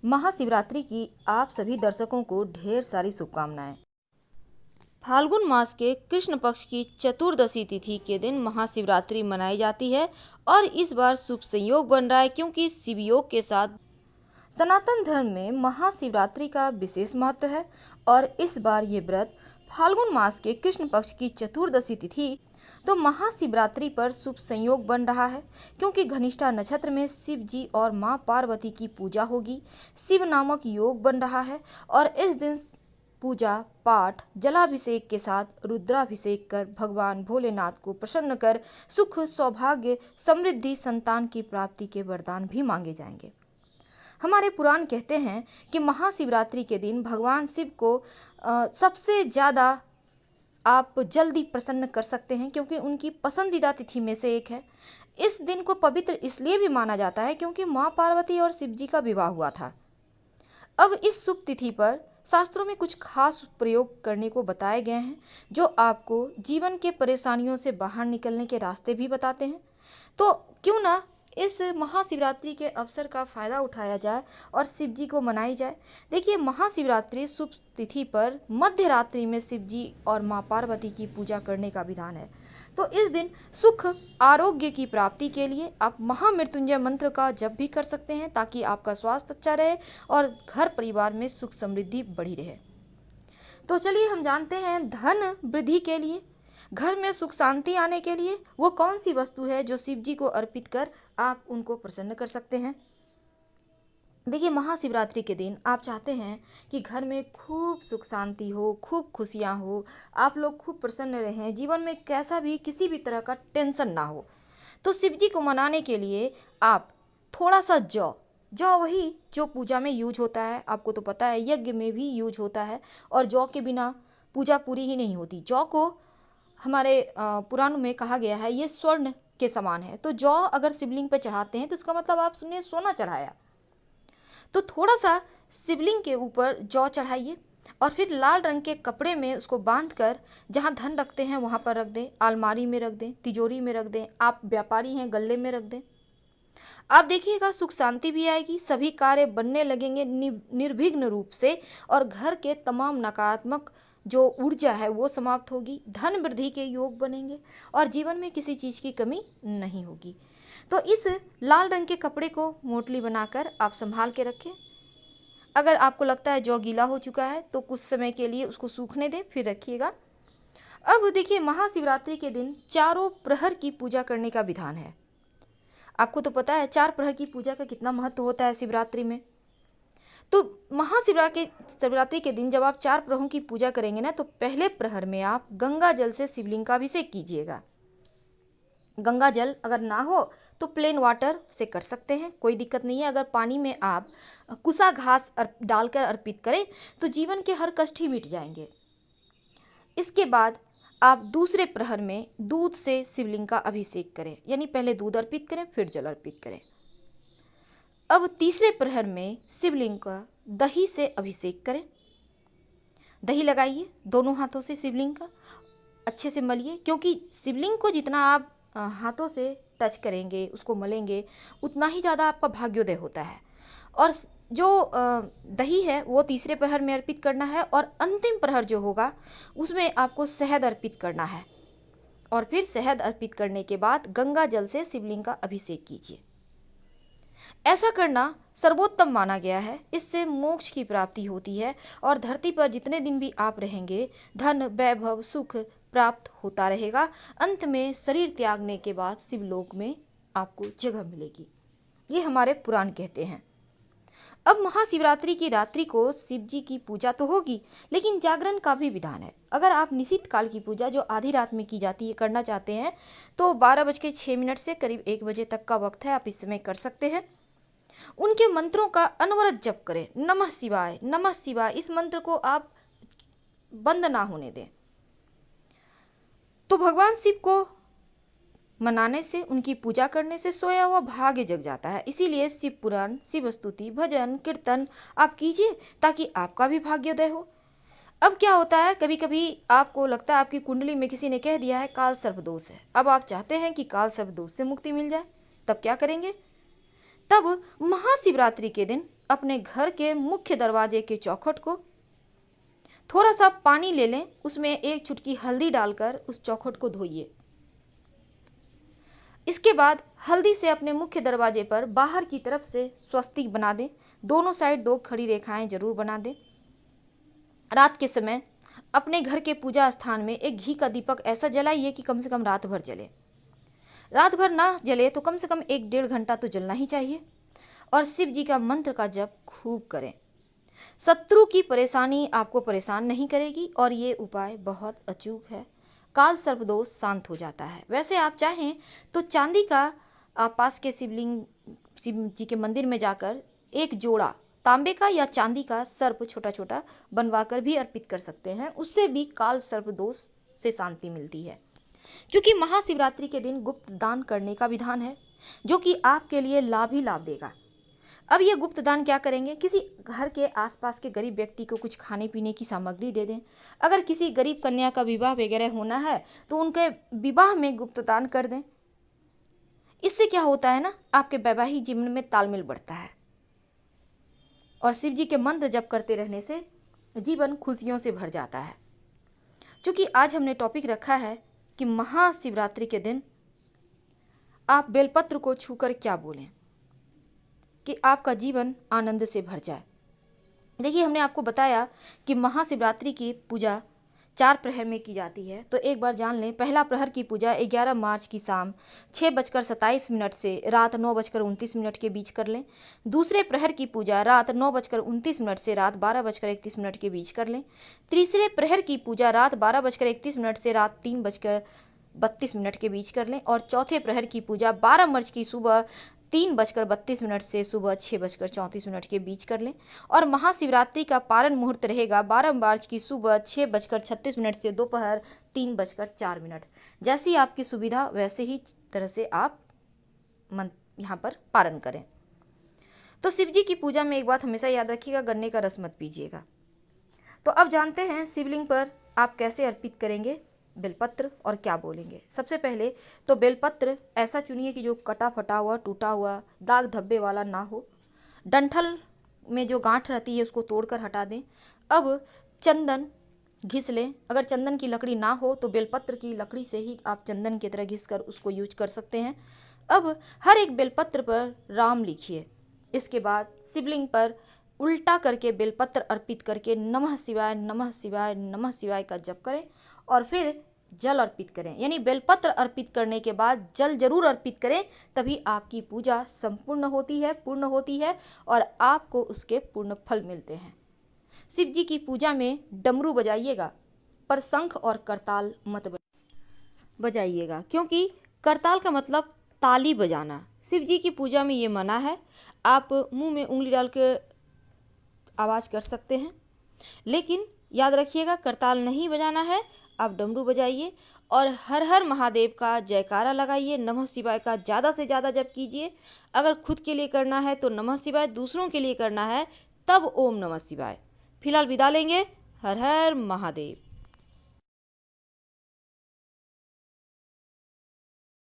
महाशिवरात्रि की आप सभी दर्शकों को ढेर सारी शुभकामनाएं। फाल्गुन मास के कृष्ण पक्ष की चतुर्दशी तिथि के दिन महाशिवरात्रि मनाई जाती है और इस बार शुभ संयोग बन रहा है क्योंकि शिव योग के साथ सनातन धर्म में महाशिवरात्रि का विशेष महत्व है। और इस बार ये व्रत फाल्गुन मास के कृष्ण पक्ष की चतुर्दशी तिथि तो महाशिवरात्रि पर शुभ संयोग बन रहा है क्योंकि घनिष्ठा नक्षत्र में शिव जी और मां पार्वती की पूजा होगी। शिव नामक योग बन रहा है और इस दिन पूजा पाठ जलाभिषेक के साथ रुद्राभिषेक कर भगवान भोलेनाथ को प्रसन्न कर सुख सौभाग्य समृद्धि संतान की प्राप्ति के वरदान भी मांगे जाएंगे। हमारे पुराण कहते हैं कि महाशिवरात्रि के दिन भगवान शिव को सबसे ज़्यादा आप जल्दी प्रसन्न कर सकते हैं क्योंकि उनकी पसंदीदा तिथि में से एक है। इस दिन को पवित्र इसलिए भी माना जाता है क्योंकि माँ पार्वती और शिव जी का विवाह हुआ था। अब इस शुभ तिथि पर शास्त्रों में कुछ खास प्रयोग करने को बताए गए हैं जो आपको जीवन के परेशानियों से बाहर निकलने के रास्ते भी बताते हैं। तो क्यों ना इस महाशिवरात्रि के अवसर का फ़ायदा उठाया जाए और शिव जी को मनाई जाए। देखिए, महाशिवरात्रि शुभ तिथि पर मध्य रात्रि में शिव जी और माँ पार्वती की पूजा करने का विधान है। तो इस दिन सुख आरोग्य की प्राप्ति के लिए आप महामृत्युंजय मंत्र का जप भी कर सकते हैं ताकि आपका स्वास्थ्य अच्छा रहे और घर परिवार में सुख समृद्धि बढ़ी रहे। तो चलिए हम जानते हैं धन वृद्धि के लिए, घर में सुख शांति आने के लिए वो कौन सी वस्तु है जो शिव जी को अर्पित कर आप उनको प्रसन्न कर सकते हैं। देखिए, महाशिवरात्रि के दिन आप चाहते हैं कि घर में खूब सुख शांति हो, खूब खुशियां हो, आप लोग खूब प्रसन्न रहें, जीवन में कैसा भी किसी भी तरह का टेंशन ना हो। तो शिव जी को मनाने के लिए आप थोड़ा सा जौ वही जो पूजा में यूज होता है, आपको तो पता है यज्ञ में भी यूज होता है और जौ के बिना पूजा पूरी ही नहीं होती। जौ को हमारे पुराणों में कहा गया है ये स्वर्ण के समान है। तो जौ अगर शिवलिंग पर चढ़ाते हैं तो इसका मतलब आपने सोना चढ़ाया। तो थोड़ा सा शिवलिंग के ऊपर जौ चढ़ाइए और फिर लाल रंग के कपड़े में उसको बांध कर जहाँ धन रखते हैं वहाँ पर रख दें, अलमारी में रख दें, तिजोरी में रख दें, आप व्यापारी हैं गले में रख दें। आप देखिएगा सुख शांति भी आएगी, सभी कार्य बनने लगेंगे निर्विघ्न रूप से और घर के तमाम नकारात्मक जो ऊर्जा है वो समाप्त होगी, धन वृद्धि के योग बनेंगे और जीवन में किसी चीज़ की कमी नहीं होगी। तो इस लाल रंग के कपड़े को मोटली बनाकर आप संभाल के रखें। अगर आपको लगता है जौ गीला हो चुका है तो कुछ समय के लिए उसको सूखने दें, फिर रखिएगा। अब देखिए, महाशिवरात्रि के दिन चारों प्रहर की पूजा करने का विधान है। आपको तो पता है 4 प्रहर की पूजा का कितना महत्व होता है शिवरात्रि में। तो महाशिवरात्रि के दिन जब आप 4 प्रहरों की पूजा करेंगे ना तो पहले प्रहर में आप गंगा जल से शिवलिंग का अभिषेक कीजिएगा। गंगा जल अगर ना हो तो प्लेन वाटर से कर सकते हैं, कोई दिक्कत नहीं है। अगर पानी में आप कुसा घास डालकर अर्पित करें तो जीवन के हर कष्ट ही मिट जाएंगे। इसके बाद आप दूसरे प्रहर में दूध से शिवलिंग का अभिषेक करें, यानी पहले दूध अर्पित करें फिर जल अर्पित करें। अब तीसरे प्रहर में शिवलिंग का दही से अभिषेक करें। दही लगाइए दोनों हाथों से शिवलिंग का, अच्छे से मलिए क्योंकि शिवलिंग को जितना आप हाथों से टच करेंगे, उसको मलेंगे, उतना ही ज़्यादा आपका भाग्योदय होता है। और जो दही है वो तीसरे प्रहर में अर्पित करना है और अंतिम प्रहर जो होगा उसमें आपको शहद अर्पित करना है और फिर शहद अर्पित करने के बाद गंगा जल से शिवलिंग का अभिषेक कीजिए। ऐसा करना सर्वोत्तम माना गया है, इससे मोक्ष की प्राप्ति होती है और धरती पर जितने दिन भी आप रहेंगे धन वैभव सुख प्राप्त होता रहेगा। अंत में शरीर त्यागने के बाद शिवलोक में आपको जगह मिलेगी, ये हमारे पुराण कहते हैं। अब महाशिवरात्रि की रात्रि को शिव जी की पूजा तो होगी लेकिन जागरण का भी विधान है। अगर आप निश्चित काल की पूजा जो आधी रात में की जाती है करना चाहते हैं तो 12:06 से करीब 1 बजे तक का वक्त है, आप इस समय कर सकते हैं। उनके मंत्रों का अनवरत जप करें, नमः शिवाय नमः शिवाय, इस मंत्र को आप बंद ना होने दें। तो भगवान शिव को मनाने से, उनकी पूजा करने से सोया हुआ भाग्य जग जाता है। इसीलिए शिव पुराण, शिव स्तुति, भजन कीर्तन आप कीजिए ताकि आपका भी भाग्योदय हो। अब क्या होता है, कभी कभी आपको लगता है आपकी कुंडली में किसी ने कह दिया है काल सर्प दोष है। अब आप चाहते हैं कि काल सर्प दोष से मुक्ति मिल जाए, तब क्या करेंगे? तब महाशिवरात्रि के दिन अपने घर के मुख्य दरवाजे के चौखट को थोड़ा सा पानी ले लें, उसमें एक चुटकी हल्दी डालकर उस चौखट को धोइए। इसके बाद हल्दी से अपने मुख्य दरवाजे पर बाहर की तरफ से स्वस्तिक बना दें। दोनों साइड 2 खड़ी रेखाएं जरूर बना दें। रात के समय अपने घर के पूजा स्थान में एक घी का दीपक ऐसा जलाइए कि कम से कम रात भर जले। रात भर ना जले तो कम से कम 1-1.5 घंटा तो जलना ही चाहिए। और शिव जी का मंत्र का जप खूब करें। शत्रु की परेशानी आपको परेशान नहीं करेगी और ये उपाय बहुत अचूक है। काल सर्प दोष शांत हो जाता है। वैसे आप चाहें तो चांदी का आप पास के शिव जी के मंदिर में जाकर एक जोड़ा तांबे का या चांदी का सर्प छोटा छोटा बनवाकर भी अर्पित कर सकते हैं। उससे भी काल सर्प दोष से शांति मिलती है। क्योंकि महाशिवरात्रि के दिन गुप्त दान करने का विधान है, जो कि आपके लिए लाभ ही लाभ देगा। अब ये गुप्त दान क्या करेंगे? किसी घर के आसपास के गरीब व्यक्ति को कुछ खाने पीने की सामग्री दे दें। अगर किसी गरीब कन्या का विवाह वगैरह होना है तो उनके विवाह में गुप्त दान कर दें। इससे क्या होता है ना, आपके वैवाहिक जीवन में तालमेल बढ़ता है और शिव जी के मंत्र जप करते रहने से जीवन खुशियों से भर जाता है। क्योंकि आज हमने टॉपिक रखा है कि महाशिवरात्रि के दिन आप बेलपत्र को छूकर क्या बोलें कि आपका जीवन आनंद से भर जाए। देखिए, हमने आपको बताया कि महाशिवरात्रि की पूजा 4 प्रहर में की जाती है। तो एक बार जान लें, पहला प्रहर की पूजा 11 मार्च की शाम 6:27 से रात 9:29 के बीच कर लें। दूसरे प्रहर की पूजा रात 9:29 से रात 12:31 के बीच कर लें। तीसरे प्रहर की पूजा रात 12:31 से रात 3:32 के बीच कर लें। और चौथे प्रहर की पूजा 12 मार्च की सुबह 3:32 से सुबह 6:34 के बीच कर लें। और महाशिवरात्रि का पारण मुहूर्त रहेगा 12 मार्च की सुबह 6:36 से दोपहर 3:04। जैसी आपकी सुविधा वैसे ही तरह से आप यहाँ पर पारण करें। तो शिव जी की पूजा में एक बात हमेशा याद रखिएगा, गन्ने का रस मत पीजिएगा। तो अब जानते हैं शिवलिंग पर आप कैसे अर्पित करेंगे बेलपत्र और क्या बोलेंगे। सबसे पहले तो बेलपत्र ऐसा चुनिए कि जो कटा फटा हुआ, टूटा हुआ, दाग धब्बे वाला ना हो। डंठल में जो गांठ रहती है उसको तोड़कर हटा दें। अब चंदन घिस लें। अगर चंदन की लकड़ी ना हो तो बेलपत्र की लकड़ी से ही आप चंदन की तरह घिस कर उसको यूज कर सकते हैं। अब हर एक बेलपत्र पर राम लिखिए। इसके बाद शिवलिंग पर उल्टा करके बेलपत्र अर्पित करके नमः शिवाय नमः शिवाय नमः शिवाय का जप करें और फिर जल अर्पित करें। यानी बेलपत्र अर्पित करने के बाद जल जरूर अर्पित करें, तभी आपकी पूजा संपूर्ण होती है, पूर्ण होती है और आपको उसके पूर्ण फल मिलते हैं। शिव जी की पूजा में डमरू बजाइएगा, पर शंख और करताल मत बजाइएगा, क्योंकि करताल का मतलब ताली बजाना। शिव जी की पूजा में ये मना है। आप मुंह में उंगली डाल के आवाज़ कर सकते हैं, लेकिन याद रखिएगा करताल नहीं बजाना है। आप डमरू बजाइए और हर हर महादेव का जयकारा लगाइए। नमः शिवाय का ज़्यादा से ज़्यादा जप कीजिए। अगर खुद के लिए करना है तो नमः शिवाय, दूसरों के लिए करना है तब ओम नमः शिवाय। फिलहाल विदा लेंगे। हर हर महादेव।